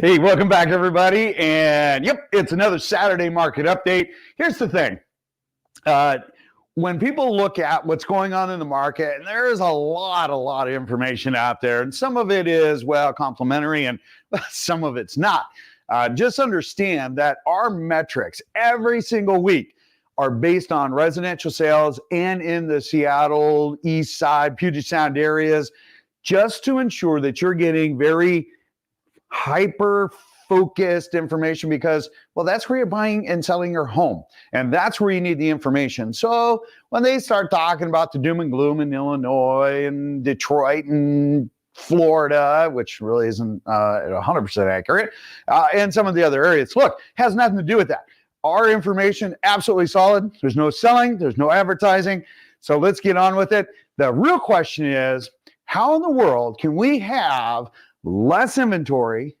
Hey, welcome back, everybody. And yep, it's another Saturday market update. Here's the thing. When people look at what's going on in the market, and there is a lot of information out there, and some of it is, well, complimentary, and some of it's not. Just understand that our metrics every single week are based on residential sales and in the Seattle, East Side, Puget Sound areas, just to ensure that you're getting very hyper-focused information because, well, that's where you're buying and selling your home. And that's where you need the information. So when they start talking about the doom and gloom in Illinois and Detroit and Florida, which really isn't 100% accurate, and some of the other areas, look, has nothing to do with that. Our information, absolutely solid. There's no selling. There's no advertising. So let's get on with it. The real question is, how in the world can we have less inventory,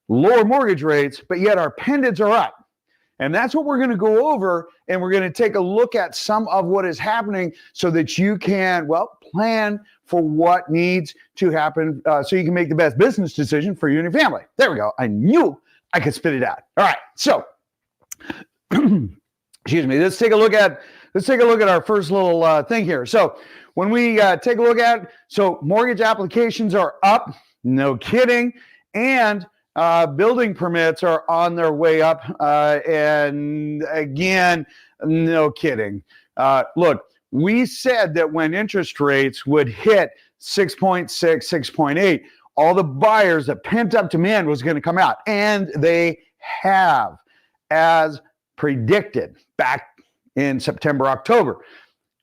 lower mortgage rates, but yet our pendants are up? And that's what we're going to go over, and we're going to take a look at some of what is happening so that you can, well, plan for what needs to happen so you can make the best business decision for you and your family. There we go. I knew I could spit it out. All right. So, excuse me. Let's take a look at our first little thing here. So when we take a look at, so mortgage applications are up. No kidding. And building permits are on their way up. And again, no kidding. Look, we said that when interest rates would hit 6.6, 6.8, all the buyers, that pent up demand was going to come out. And they have, as predicted back in September, October.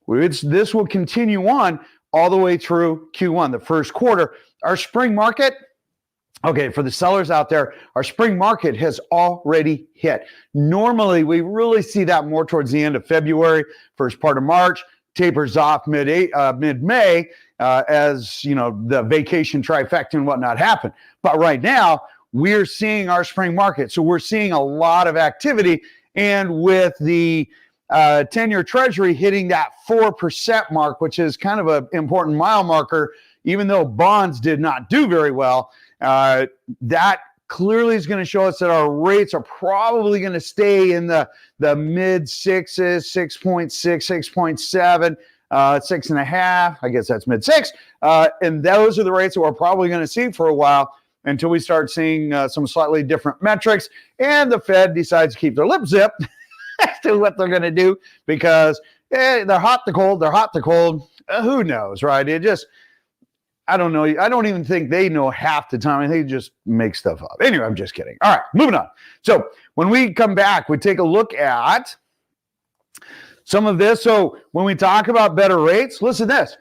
This will continue on all the way through Q1, the first quarter. Our spring market, okay, for the sellers out there, our spring market has already hit. Normally, we really see that more towards the end of February, first part of March, tapers off mid-May as, you know, the vacation trifecta and whatnot happen. But right now, we're seeing our spring market. So we're seeing a lot of activity. And with the 10-year Treasury hitting that 4% mark, which is kind of an important mile marker, even though bonds did not do very well, that clearly is going to show us that our rates are probably going to stay in the mid sixes, 6.6, 6.7, 6.5. I guess that's mid six. And those are the rates that we're probably going to see for a while until we start seeing some slightly different metrics and the Fed decides to keep their lip zipped as to what they're going to do because they're hot to cold, who knows, right? I don't know. I don't even think they know half the time. They just make stuff up. Anyway, I'm just kidding. All right, moving on. So when we come back, we take a look at some of this. So when we talk about better rates, listen to this.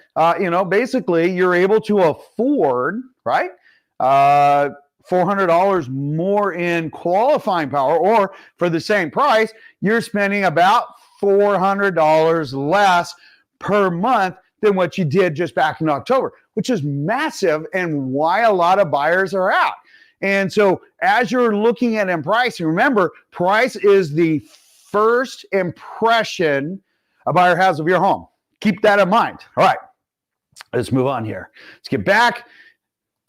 Basically, you're able to afford, right? $400 more in qualifying power, or for the same price, you're spending about $400 less per month than what you did just back in October, which is massive and why a lot of buyers are out. And so as you're looking at in pricing, remember, price is the first impression a buyer has of your home. Keep that in mind. All right, let's move on here. Let's get back.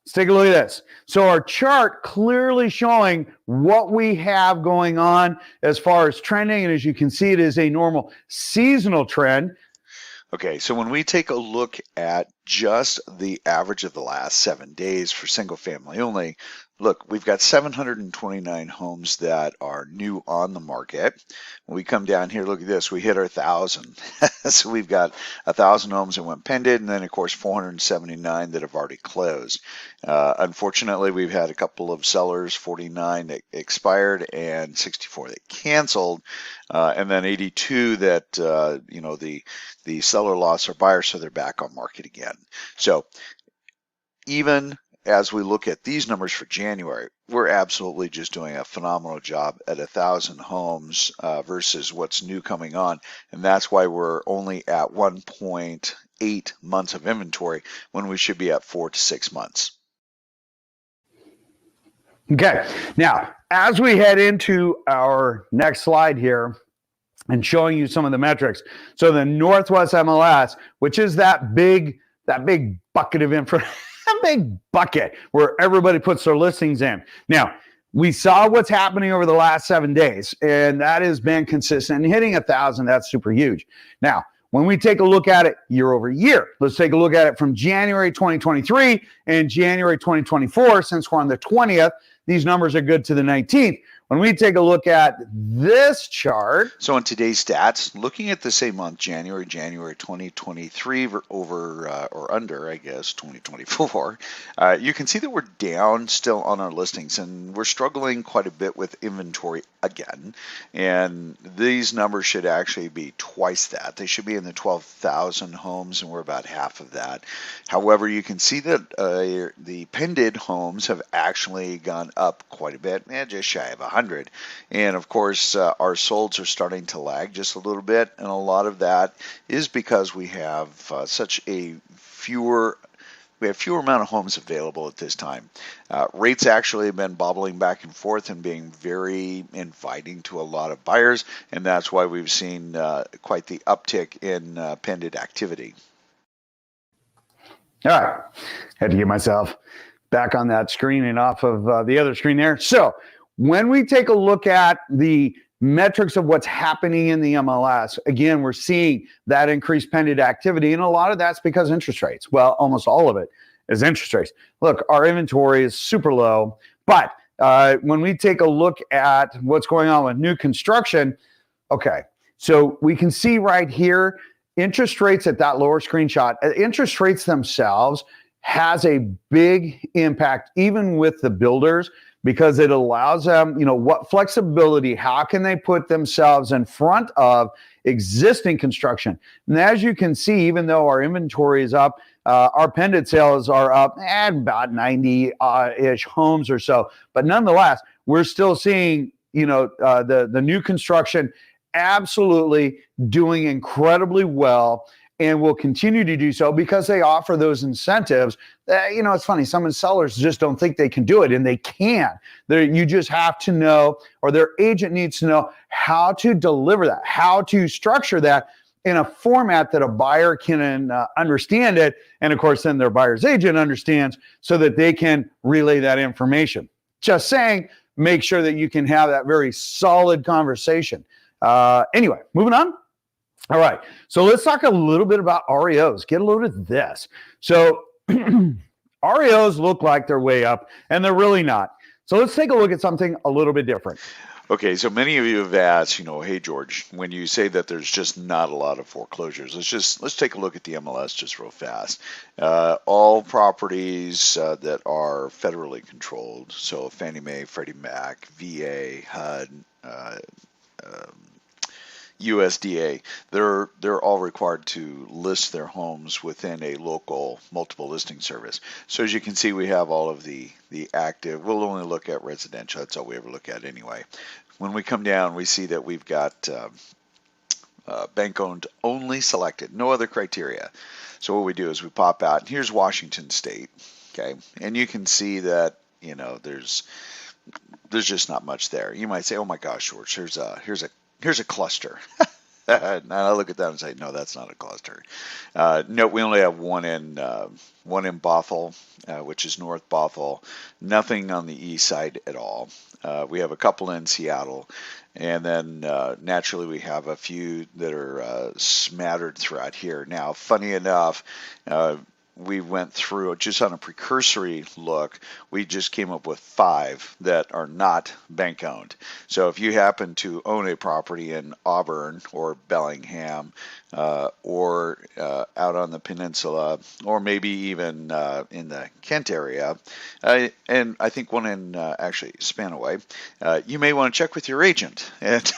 Let's take a look at this. So our chart clearly showing what we have going on as far as trending. And as you can see, it is a normal seasonal trend. Okay, so when we take a look at just the average of the last 7 days for single family only, look, we've got 729 homes that are new on the market. When we come down here, look at this, we hit our 1,000. So we've got 1,000 homes that went pended, and then of course 479 that have already closed. Unfortunately, we've had a couple of sellers, 49 that expired and 64 that canceled, and then 82 that the seller lost their buyer, so they're back on market again. So even as we look at these numbers for January, we're absolutely just doing a phenomenal job at 1,000 homes versus what's new coming on. And that's why we're only at 1.8 months of inventory when we should be at 4 to 6 months. Okay, now as we head into our next slide here and showing you some of the metrics. So the Northwest MLS, which is that big bucket of information, a big bucket where everybody puts their listings in. Now, we saw what's happening over the last 7 days, and that has been consistent. And hitting 1,000, that's super huge. Now, when we take a look at it year over year, let's take a look at it from January 2023 and January 2024. Since we're on the 20th, these numbers are good to the 19th. When we take a look at this chart. So on today's stats, looking at the same month, January 2023 over or under, I guess, 2024, you can see that we're down still on our listings, and we're struggling quite a bit with inventory again. And these numbers should actually be twice that. They should be in the 12,000 homes, and we're about half of that. However, you can see that the pended homes have actually gone up quite a bit, just shy of 100. And of course, our solds are starting to lag just a little bit, and a lot of that is because we have such a fewer amount of homes available at this time. Rates actually have been bobbling back and forth and being very inviting to a lot of buyers, and that's why we've seen quite the uptick in pended activity. All right, had to get myself back on that screen and off of the other screen there. So when we take a look at the metrics of what's happening in the MLS, again, we're seeing that increased pended activity, and a lot of that's because interest rates. Well, almost all of it is interest rates. Look, our inventory is super low, but when we take a look at what's going on with new construction, okay, so we can see right here, interest rates at that lower screenshot, interest rates themselves has a big impact, even with the builders, because it allows them, what flexibility, how can they put themselves in front of existing construction? And as you can see, even though our inventory is up, our pended sales are up at about 90-ish homes or so. But nonetheless, we're still seeing, the new construction absolutely doing incredibly well, and will continue to do so because they offer those incentives. It's funny, some sellers just don't think they can do it, and they can. You just have to know, or their agent needs to know how to deliver that, how to structure that in a format that a buyer can understand it. And of course, then their buyer's agent understands, so that they can relay that information. Just saying, make sure that you can have that very solid conversation. Anyway, moving on. All right, so let's talk a little bit about REOs. Get a load of this. So REOs look like they're way up, and they're really not. So let's take a look at something a little bit different. Okay, so many of you have asked, hey George, when you say that there's just not a lot of foreclosures, let's take a look at the MLS just real fast. All properties that are federally controlled, so Fannie Mae, Freddie Mac, VA, HUD, USDA, they're all required to list their homes within a local multiple listing service. So as you can see, we have all of the active. We'll only look at residential. That's all we ever look at anyway. When we come down, we see that we've got bank owned only selected, no other criteria. So what we do is we pop out, and here's Washington State, okay, and you can see that there's just not much there. You might say, oh my gosh, George, here's a cluster. And I look at that and say, no, that's not a cluster. No, we only have one in Bothell, which is North Bothell. Nothing on the east side at all. We have a couple in Seattle, and then naturally we have a few that are smattered throughout here. Now, funny enough, we went through just on a precursory look, we just came up with 5 that are not bank owned. So if you happen to own a property in Auburn or Bellingham or out on the peninsula, or maybe even in the Kent area, and I think one in actually Spanaway, you may want to check with your agent and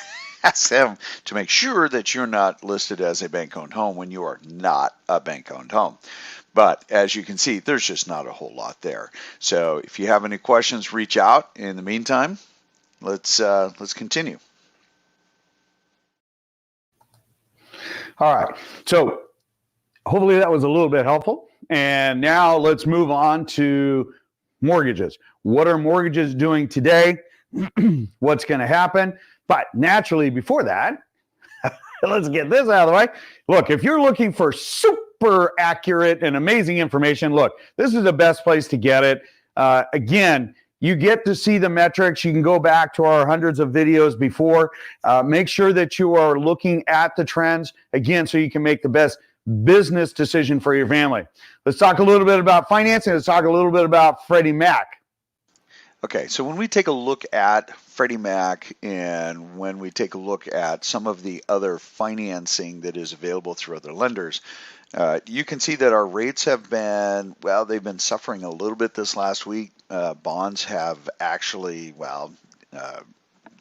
ask them to make sure that you're not listed as a bank owned home when you are not a bank owned home. But as you can see, there's just not a whole lot there. So if you have any questions, reach out. In the meantime, let's continue. All right. So hopefully that was a little bit helpful. And now let's move on to mortgages. What are mortgages doing today? What's going to happen? But naturally, before that, let's get this out of the way. Look, if you're looking for super accurate and amazing information, look, this is the best place to get it. Again, You get to see the metrics. You can go back to our hundreds of videos before. Make sure that you are looking at the trends, again, so you can make the best business decision for your family. Let's talk a little bit about financing. Let's talk a little bit about Freddie Mac. Okay, so when we take a look at Freddie Mac and when we take a look at some of the other financing that is available through other lenders, you can see that our rates have been, well, they've been suffering a little bit this last week. Bonds have actually, well,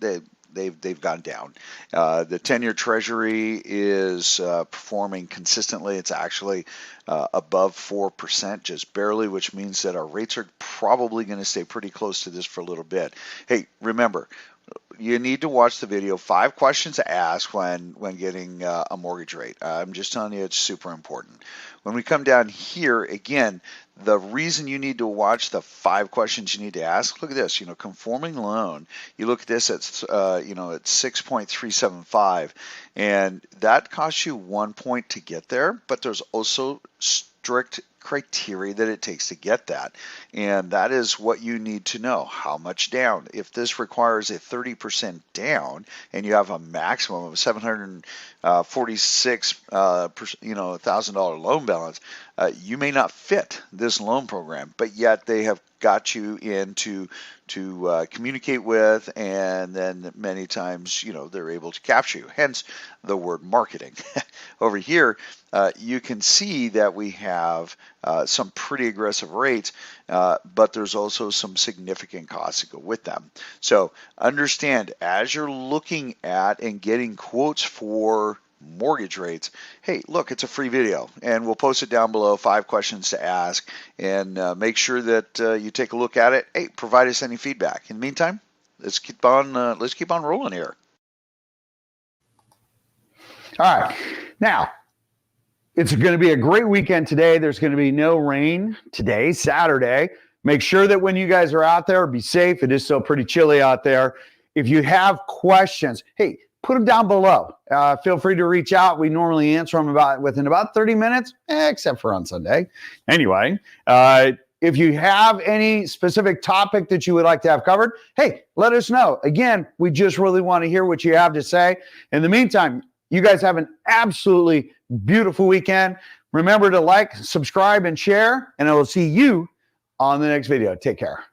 they've gone down. The 10-year Treasury is performing consistently. It's actually above 4%, just barely, which means that our rates are probably going to stay pretty close to this for a little bit. Hey, remember, you need to watch the video. 5 questions to ask when getting a mortgage rate. I'm just telling you, it's super important. When we come down here, again, the reason you need to watch the 5 questions you need to ask, look at this, conforming loan. You look at this at, at 6.375, and that costs you 1 point to get there, but there's also strict criteria that it takes to get that, and that is what you need to know. How much down? If this requires a 30% down and you have a maximum of $746,000 loan balance, you may not fit this loan program, but yet they have got you in to communicate with, and then many times they're able to capture you, hence the word marketing. Over here you can see that we have some pretty aggressive rates, but there's also some significant costs that go with them. So understand, as you're looking at and getting quotes for mortgage rates, hey, look, it's a free video, and we'll post it down below. 5 questions to ask, and make sure that you take a look at it. Hey, provide us any feedback. In the meantime, let's keep on rolling here. All right, now it's going to be a great weekend today. There's going to be no rain today, Saturday. Make sure that when you guys are out there, be safe. It is still pretty chilly out there. If you have questions, hey, put them down below. Feel free to reach out. We normally answer them within about 30 minutes, except for on Sunday. Anyway, if you have any specific topic that you would like to have covered, hey, let us know. Again, we just really want to hear what you have to say. In the meantime, you guys have an absolutely beautiful weekend. Remember to like, subscribe, and share, and I will see you on the next video. Take care.